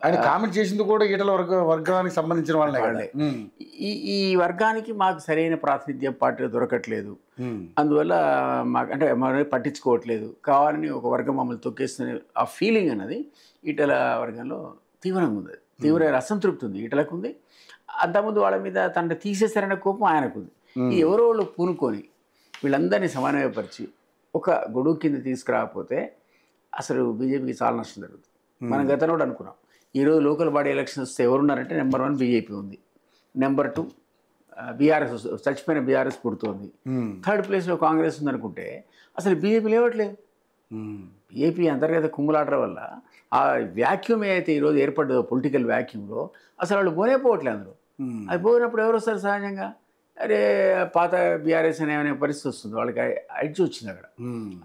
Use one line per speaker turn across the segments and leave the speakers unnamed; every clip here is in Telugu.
ఆయన కామెంట్ చేసింది కూడా ఈటల వర్గానికి సంబంధించిన వాళ్ళే కదా.
ఈ వర్గానికి మాకు సరైన ప్రాతినిధ్యం పార్టీలో దొరకట్లేదు, అందువల్ల మాకు అంటే మనం పట్టించుకోవట్లేదు, కావాలని ఒక వర్గం మమ్మల్ని తొక్కేస్తున్న ఆ ఫీలింగ్ అన్నది ఈటల వర్గంలో తీవ్రంగా ఉంది. తీవ్ర అసంతృప్తి ఉంది ఈటలకు ఉంది. అంతకుముందు వాళ్ళ మీద తన తీసేశారనే కోపం ఆయనకు ఉంది. ఈ ఎవరో వాళ్ళు పూనుకొని వీళ్ళందరినీ సమన్వయపరిచి ఒక గొడుగు కింద తీసుకురాకపోతే అసలు బీజేపీకి చాలా నష్టం జరుగుతుంది. మనం గతంలో కూడా అనుకున్నాం. ఈరోజు లోకల్ బాడీ ఎలక్షన్స్ వస్తే ఎవరున్నారంటే నెంబర్ 1 బీజేపీ ఉంది, నెంబర్ 2 బీఆర్ఎస్, చచ్చిపోయిన బీఆర్ఎస్ పుడుతోంది, 3rd ప్లేస్లో కాంగ్రెస్ ఉందనుకుంటే అసలు బీజేపీ లేవట్లేదు. బీజేపీ అంతర్గత కుమ్ములాడడం వల్ల ఆ వ్యాక్యూమ్ ఏదైతే ఈరోజు ఏర్పడ్డదో పొలిటికల్ వ్యాక్యూమ్లో అసలు వాళ్ళు పోవట్లేదు. అందులో అది పోయినప్పుడు ఎవరు వస్తారు సహజంగా? అరే పాత బీఆర్ఎస్ అనే పరిస్థితి వస్తుంది, వాళ్ళకి అడ్జి వచ్చింది అక్కడ.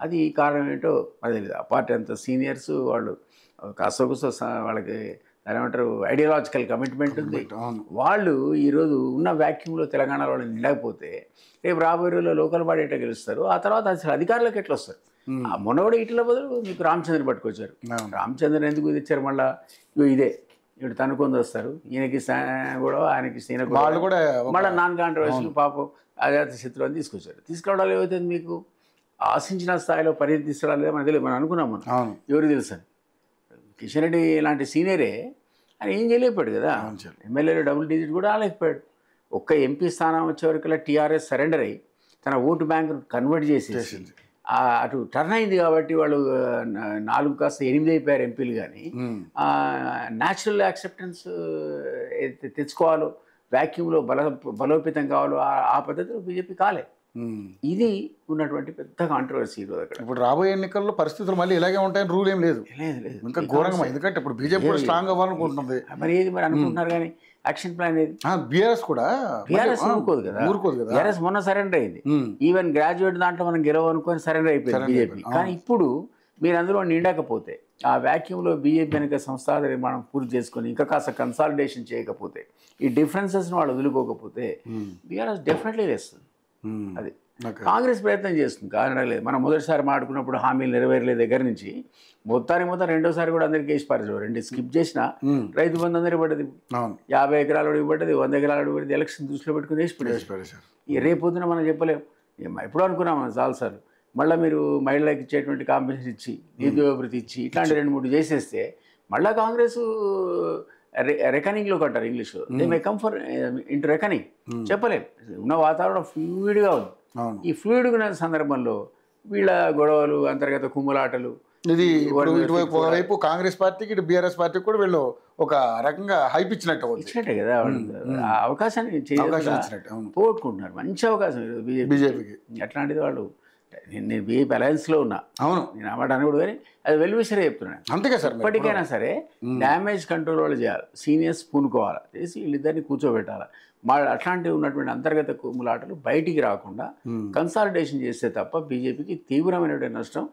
అది కారణం ఏంటో అది తెలియదు. ఆ పార్టీ అంత సీనియర్స్ వాళ్ళు కాస్త వాళ్ళకి ఏమంటారు ఐడియాలజికల్ కమిట్మెంట్ ఉంది. వాళ్ళు ఈరోజు ఉన్న వ్యాక్యూమ్లో తెలంగాణలో వాళ్ళు నిండకపోతే రేపు రాబోయే రోజుల్లో లోకల్ బాడీ ఎట్లా గెలుస్తారు, ఆ తర్వాత అసలు అధికారులకు ఎట్లా వస్తారు? ఆ మొన్నవాడు ఇట్ల బదులు మీకు రామచంద్ర పట్టుకొచ్చారు. రామచంద్ర ఎందుకు తెచ్చారు? మళ్ళీ ఇదే ఇప్పుడు తనుకొని వస్తారు, ఈయనకి కూడా ఆయనకి ఈయనకు వాళ్ళు కూడా మళ్ళీ నాన్ కాంట్రవర్షియల్ పాపం అజాత శత్రువు అని తీసుకొచ్చారు. తీసుకురావడాలు ఏమవుతుంది? మీకు ఆశించిన స్థాయిలో పరిధి తీసుకురాలేదు మనకు తెలియదు. మనం అనుకున్నాం, మనం ఎవరికి తెలుసు అని. కిషన్ రెడ్డి లాంటి సీనియరే ఆయన ఏం చేయలేకపోయాడు కదా. ఎమ్మెల్యేలో డబుల్ డిజిట్ కూడా రాలేకపోయాడు. ఒక్క ఎంపీ స్థానం వచ్చేవరకల్లా టీఆర్ఎస్ సరెండర్ అయ్యి తన ఓటు బ్యాంకును కన్వర్ట్ చేసేసి అటు టర్న్ అయింది కాబట్టి వాళ్ళు 4 కాస్త 8 అయిపోయారు ఎంపీలు. కానీ న్యాచురల్ యాక్సెప్టెన్స్ తెచ్చుకోవాలో, వ్యాక్యూమ్లో బలోపేతం కావాలో ఆ పద్ధతిలో బీజేపీ కాలే. ఇది ఉన్నటువంటి పెద్ద కాంట్రవర్సీ ఈరోజు అక్కడ.
ఇప్పుడు రాబోయే ఎన్నికల్లో పరిస్థితులు మళ్ళీ ఇలాగే ఉంటాయని రూల్ ఏం లేదు, ఇంకా ఘోరంగా. ఎందుకంటే ఇప్పుడు బీజేపీ కూడా స్ట్రాంగ్ అవ్వాలనుకుంటుంది.
మరి ఏది మరి అనుకుంటున్నారు, కానీ యాక్షన్ ప్లాన్ ఏది?
బీఆర్ఎస్ కూడా
ఊరుకోదు కదా. బీఆర్ఎస్ మొన్న సరెండర్ అయింది. ఈవెన్ గ్రాడ్యుయేట్ దాంట్లో మనం గెలవనుకొని సరెండర్ అయిపోయింది బీజేపీ. కానీ ఇప్పుడు మీరు అందులో నిండకపోతే, ఆ వ్యాక్యూమ్లో బీజేపీ వెనక సంస్థాగత నిర్మాణం పూర్తి చేసుకొని ఇంకా కాస్త కన్సాలిడేషన్ చేయకపోతే, ఈ డిఫరెన్సెస్ని వాళ్ళు వదులుకోకపోతే బీఆర్ఎస్ డెఫినెట్లీ వేస్తుంది. అది కాంగ్రెస్ ప్రయత్నం చేస్తుంది, కారణం లేదు. మనం మొదటిసారి మాట్లాడుకున్నప్పుడు హామీలు నెరవేరలే దగ్గర నుంచి మొత్తం రెండోసారి కూడా అందరికీ వేసి పారేసారు. 2 స్కిప్ చేసినా రైతు బంధు అందరికీ పడ్డది, 50 ఎకరాలు ఇవ్వబడ్డది, 100 ఎకరాలు ఇవ్వబడ్డది. ఎలక్షన్ దృష్టిలో పెట్టుకుని వేసి పడేసారు. రేపు పొద్దున మనం చెప్పలేము, ఎప్పుడో అనుకున్నాం మనం చాలాసార్లు. మళ్ళీ మీరు మహిళలకు ఇచ్చేటువంటి కాంపెన్సేషన్ ఇచ్చి, నిరుద్యోగభృతి ఇచ్చి, ఇట్లాంటి 2-3 చేసేస్తే మళ్ళీ కాంగ్రెస్ రెకనింగ్లో అంటారు ఇంగ్లీష్లో, they may come for into reckoning. చెప్పలేము, ఉన్న వాతావరణం ఫ్లూయిడ్గా ఉంది. ఈ ఫ్లూయిడ్గా సందర్భంలో వీళ్ళ గొడవలు, అంతర్గత కుమ్ములాటలు,
ఇది ఇటువైపు కాంగ్రెస్ పార్టీకి, ఇటు బీఆర్ఎస్ పార్టీకి కూడా వీళ్ళు ఒక రకంగా హైప్ ఇచ్చినట్టే
కదా. అవకాశాన్ని పోగొట్టుకుంటున్నారు. మంచి అవకాశం
బీజేపీకి.
అట్లాంటిది వాళ్ళు, నేను బీజేపీ అలయన్స్లో ఉన్నా, అవును, నేను అన్నమాట అనకూడదు, కానీ అది వెల్విషరే చెప్తున్నాను.
అంతేగా సార్,
ఇప్పటికైనా సరే డ్యామేజ్ కంట్రోల్ వాళ్ళు చేయాలి, సీనియర్స్ పూనుకోవాలి, చేసి వీళ్ళిద్దరిని కూర్చోబెట్టాలి. అట్లాంటివి ఉన్నటువంటి అంతర్గత కుమ్ములాటలు బయటికి రాకుండా కన్సాలిడేషన్ చేస్తే తప్ప బీజేపీకి తీవ్రమైనటువంటి నష్టం.